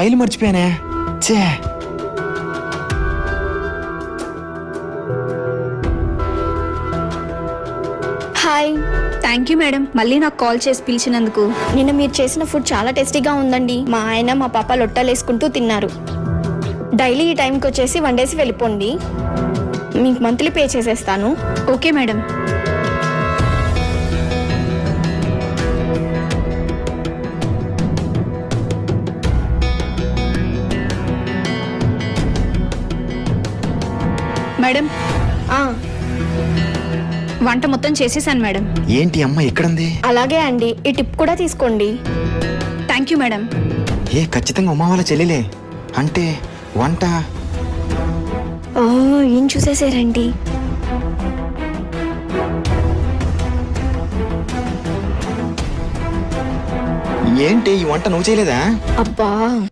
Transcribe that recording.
File మర్చిపోయానే. చే hi. Thank you madam, మళ్ళీ నాకు కాల్ చేసి పిలిచినందుకు. నిన్న మీరు చేసిన ఫుడ్ చాలా టేస్టీగా ఉందండి. మా ఆయన మా పాప లొట్టలేసుకుంటూ తిన్నారు. డైలీ ఈ టైంకి వచ్చేసి వండేసి వెళ్ళిపోండి. మీకు మంత్లీ పే చేసేస్తాను. Okay madam. మేడం, ఆ, వంట మొత్తం చేసేసాను మేడం. ఏంటి అమ్మ ఎక్కడుంది? అలాగే అండి, ఈ టిప్ కూడా తీసుకోండి. Thank you madam. ఖచ్చితంగా ఉమా వాళ్ళ చెల్లెలే. అంటే వంట ఓ, ఏం చూసేసారండి. ఏంటి ఈ వంట నువ్వు చేయలేదా? అబ్బా,